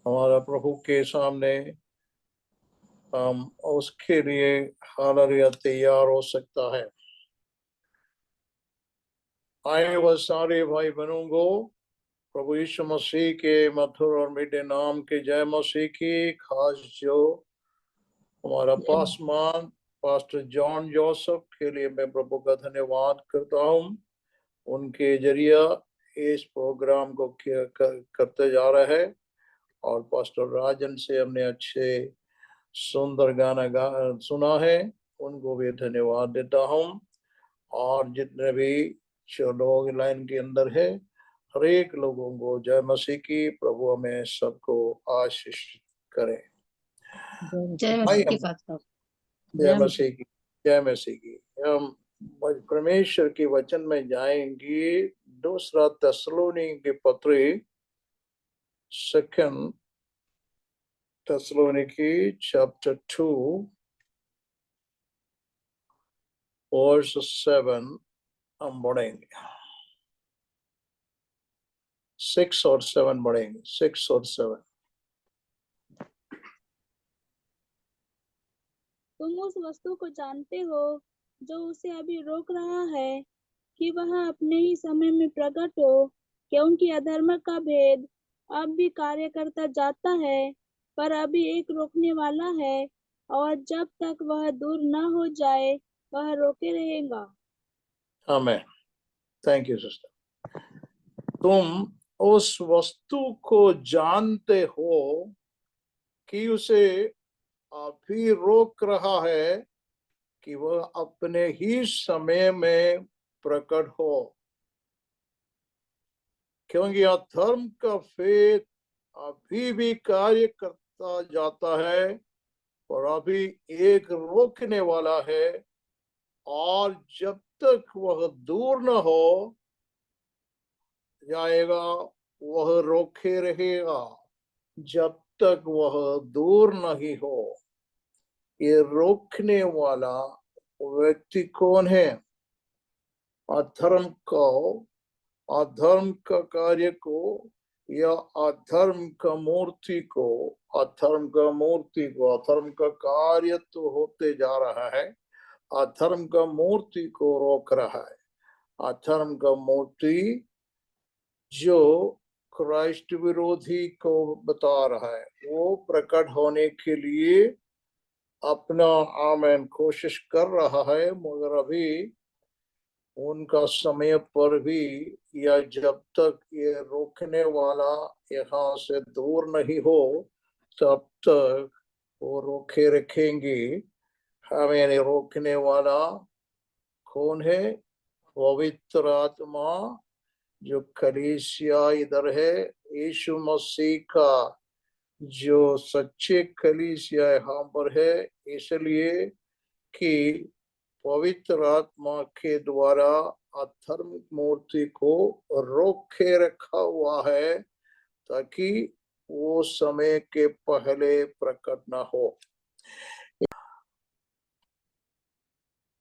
हमारा प्रभु के सामने हम उसके लिए हालेलुया तैयार हो सकता है। आए वह सारे भाई बहनों को प्रभु यीशु मसीह के मधुर और मीठे नाम के जय मसीह की। खास जो हमारा पासमान पास्टर जॉन जोसेफ के लिए मैं प्रभु का धन्यवाद करता हूँ। उनके जरिए इस प्रोग्राम को करते जा रहे हैं और पास्टर राजन से हमने अच्छे सुंदर गाना सुना है, उनको भी धन्यवाद देता हूँ। और जितने भी जो लोग लाइन के अंदर है, हर एक लोगों को जय मसीह की। प्रभु हमें सबको आशीष करे। जय मसीह की बात। जय मसीह की, जय मसीह की। हम परमेश्वर के वचन में जाएंगे। दूसरा थिस्सलुनीके के पत्र, सेकंड थिस्सलुनीके चैप्टर 2 वर्स 7 हम पढ़ेंगे। 6 और 7 पढ़ेंगे। 6 और 7। तुम उस वस्तु को जानते हो जो उसे अभी रोक रहा है कि वह अपने ही समय में प्रकट हो, क्योंकि अधर्म का भेद अब भी कार्य करता जाता है, पर अभी एक रोकने वाला है, और जब तक वह दूर न हो जाए वह रोके रहेगा। आमीन। Thank you sister. तुम उस वस्तु को जानते हो कि उसे अभी रोक रहा है कि वह अपने ही समय में प्रकट हो, क्योंकि अधर्म का भेद अभी भी कार्य करता जाता है, और अभी एक रोकने वाला है, और जब तक वह दूर न हो जाएगा वह रोके रहेगा। जब तक वह दूर नहीं हो। ये रोकने वाला व्यक्ति कौन है? अधर्म का कार्य को या अधर्म का मूर्ति को, अधर्म का कार्य तो होते जा रहा है, अधर्म का मूर्ति को रोक रहा है। अधर्म का मूर्ति जो क्राइस्ट विरोधी को बता रहा है, वो प्रकट होने के लिए अपना आमेन कोशिश कर रहा है, मगर अभी उनका समय पर भी, या जब तक ये रोकने वाला यहाँ से दूर नहीं हो तब तक वो रोके रखेंगे। हमें रोकने वाला कौन है? पवित्र आत्मा, जो कलीसिया इधर है, यीशु मसीह का जो सच्चे कलीसिया यहाँ पर है, इसलिए कि पवित्र आत्मा के द्वारा अधर्म मूर्ति को रोके रखा हुआ है, ताकि वो समय के पहले प्रकट न हो।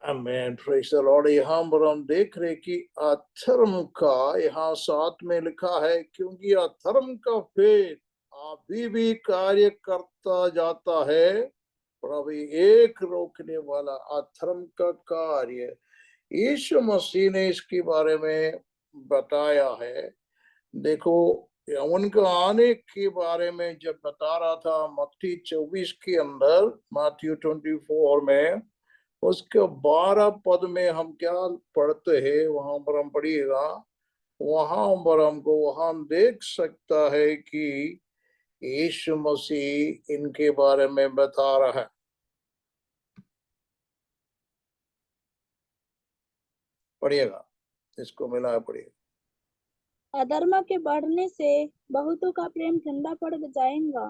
आमीन, प्रेज़ द लॉर्ड। यहाँ पर हम देख रहे कि अधर्म का यहाँ साथ में लिखा है, क्योंकि अधर्म का भेद अभी भी कार्य करता जाता है, और अभी एक रोकने वाला अधर्म का कार्य यीशु मसीह ने इसके बारे में बताया है। देखो, उनका आने के बारे में जब बता रहा था मत्ती 24 के अंदर, मैथ्यू 24 में, उसके 12 पद में हम क्या पढ़ते हैं, वहां पर हम पढ़िएगा। वहां पर हमको वहां देख सकता है कि यीशु मसीह इनके बारे में बता रहा है। पढ़िएगा, इसको मिला पढ़िएगा। अधर्म के बढ़ने से बहुतों का प्रेम ठंडा पड़ जाएगा।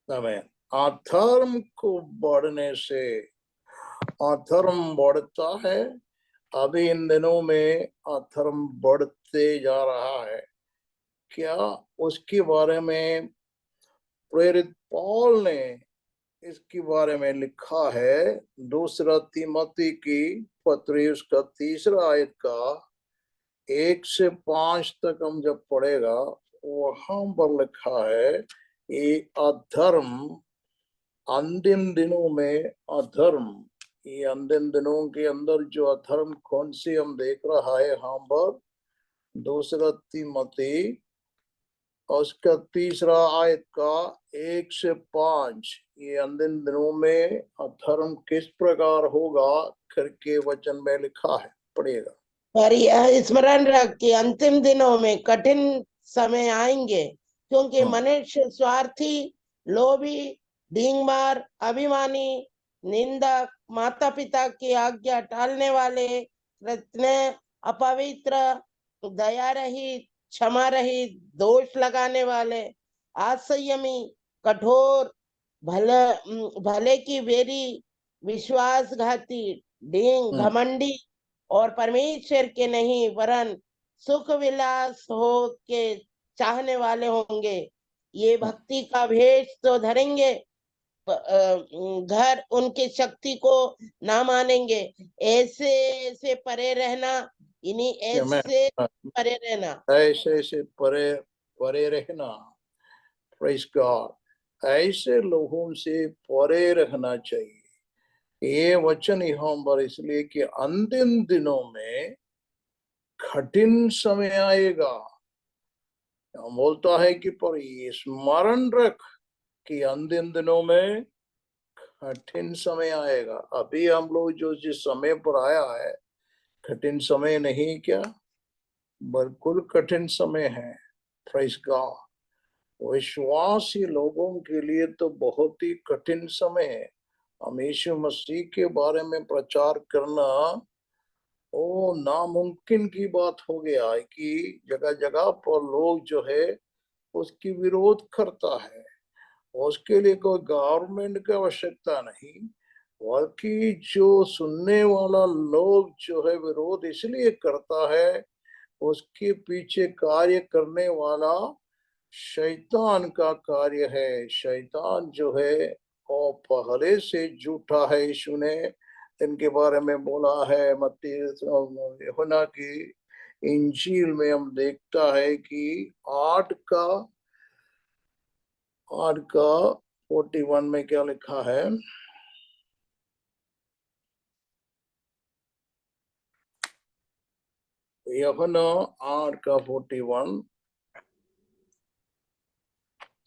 आमीन। अधर्म को बढ़ने से, अधर्म बढ़ता है। अभी इन दिनों में अधर्म बढ़ते जा रहा है। क्या उसके बारे में प्रेरित पौल ने इसके बारे में लिखा है? दूसरा तीमुथी की पत्री उसका 3 आयत का 1 से 5 तक हम जब पढ़ेगा वहां पर लिखा है ये अधर्म अंतिम दिनों में अधर्म, ये अंतिम दिनों के अंदर जो अधर्म कौन सी हम देख रहा है यहाँ पर 2 तीमोथी उसका 3 आयत का 1 से 5, ये अंतिम दिनों में अधर्म किस प्रकार होगा करके वचन में लिखा है, पढ़िएगा। पर यह स्मरण रख कि अंतिम दिनों में कठिन समय आएंगे, क्योंकि मनुष्य स्वार्थी, लोभी, डींगमार, अभिमानी, निंदक, माता पिता की आज्ञा टालने वाले, कृतज्ञ, अपवित्र, दया रहित, क्षमा रहित, दोष लगाने वाले, असंयमी, कठोर, भले की वेरी, विश्वासघाती, डींग, घमंडी और परमेश्वर के नहीं वरन सुख विलास हो के चाहने वाले होंगे। ये भक्ति का भेष तो धरेंगे, घर उनकी शक्ति को ना मानेंगे। ऐसे से परे रहना, इन्हीं ऐसे परे रहना, ऐसे से परे परे रहना। प्रेज गॉड, ऐसे लोगों से परे रहना चाहिए। ये वचन यहाँ पर इसलिए कि अंतिम दिनों में कठिन समय आएगा। बोलता है कि पर ये स्मरण रख कि अंतिम दिनों में कठिन समय आएगा। अभी हम लोग जो जिस समय पर आया है कठिन समय नहीं क्या, बिल्कुल कठिन समय है। प्रेज गॉड, विश्वासी लोगों के लिए तो बहुत ही कठिन समय है। हम यीशु मसीह के बारे में प्रचार करना वो नामुमकिन की बात हो गया है कि जगह जगह पर लोग जो है उसकी विरोध करता है। उसके लिए कोई गवर्नमेंट की आवश्यकता नहीं, बल्कि जो सुनने वाला लोग जो है विरोध इसलिए करता है, उसके पीछे कार्य करने वाला शैतान का कार्य है। शैतान जो है वो पहले से झूठा है। यीशु ने इनके बारे में बोला है मत्ती यूहन्ना की इंजील में, हम देखता है कि 8:41 में क्या लिखा है, यूहन्ना 8:41,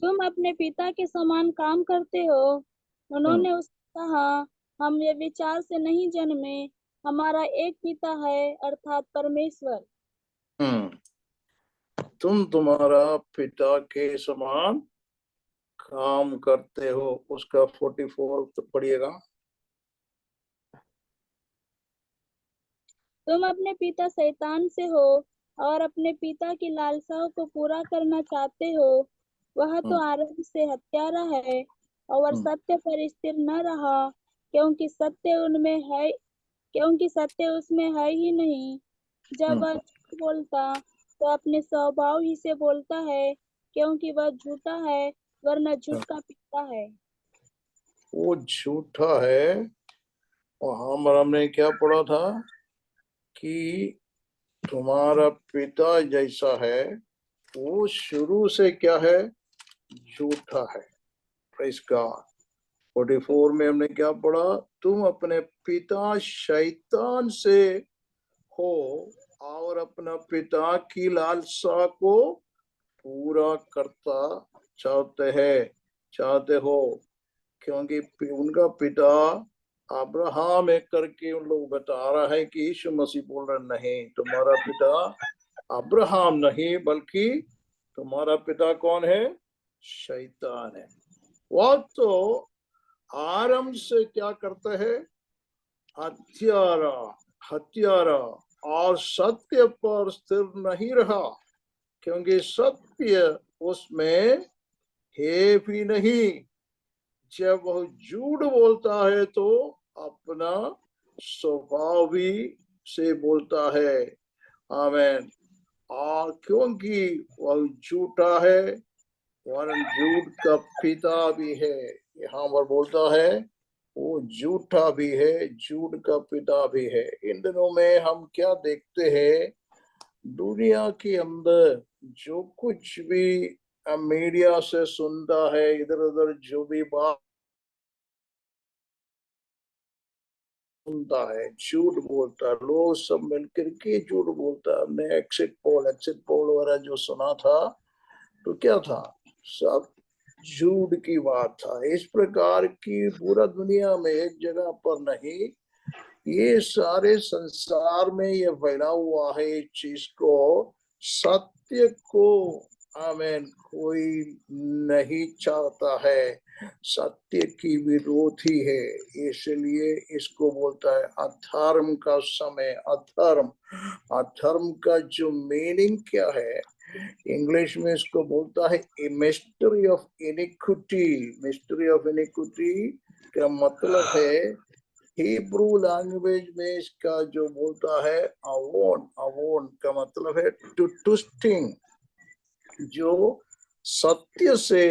तुम अपने पिता के समान काम करते हो। उन्होंने उससे कहा, हम ये विचार से नहीं जन्मे, हमारा एक पिता है अर्थात परमेश्वर। तुम तुम्हारा पिता के समान काम करते हो। उसका 44 तो पढ़िएगा। तुम अपने पिता शैतान से हो और अपने पिता की लालसाओं को पूरा करना चाहते हो। वह तो आरंभ से हत्यारा है और सत्य पर स्थिर न रहा, क्योंकि सत्य उसमें है ही नहीं। जब वह झूठ बोलता तो अपने स्वभाव ही से बोलता है, क्योंकि वह झूठा है वरना झूठ का पिता है। वो झूठा है। और हमने क्या पढ़ा था कि तुम्हारा पिता जैसा है, वो शुरू से क्या है, झूठा है। Praise God. 44 में हमने क्या पढ़ा, तुम अपने पिता शैतान से हो और अपना पिता की लालसा को पूरा करता चाहते हो, क्योंकि उनका पिता अब्राहम एक करके उन लोग बता रहा है कि यीशु मसीह बोल रहे नहीं, तुम्हारा पिता अब्राहम नहीं बल्कि तुम्हारा पिता कौन है, शैतान है। वो तो आरंभ से क्या करते हैं, हत्यारा और सत्य पर स्थिर नहीं रहा, क्योंकि सत्य उसमें है भी नहीं। जब वह झूठ बोलता है तो अपना स्वभाव भी से बोलता है। आमीन। और क्योंकि वह झूठा है वरन झूठ का पिता भी है। यहाँ पर बोलता है वो झूठा भी है, झूठ का पिता भी है। इन दिनों में हम क्या देखते हैं, दुनिया के अंदर जो कुछ भी मीडिया से सुनता है, इधर उधर जो भी बात सुनता है, झूठ बोलता है, लोग सब मिलकर के झूठ बोलता है। हमने एक्सिट पोल वगैरह जो सुना था, तो क्या था, सब झूठ की बात था। इस प्रकार की पूरा दुनिया में एक जगह पर नहीं, ये सारे संसार में ये फैला हुआ है इस चीज को, सत्य को आमीन कोई नहीं चाहता है, सत्य की विरोधी है, इसलिए इसको बोलता है अधर्म का समय। अधर्म, अधर्म का जो मीनिंग क्या है, इंग्लिश में इसको बोलता है mystery of iniquity. Mystery of iniquity का मतलब है, हिब्रू लैंग्वेज में इसका जो बोलता है अवोन, अवोन का मतलब है टू ट्विस्टिंग, जो सत्य से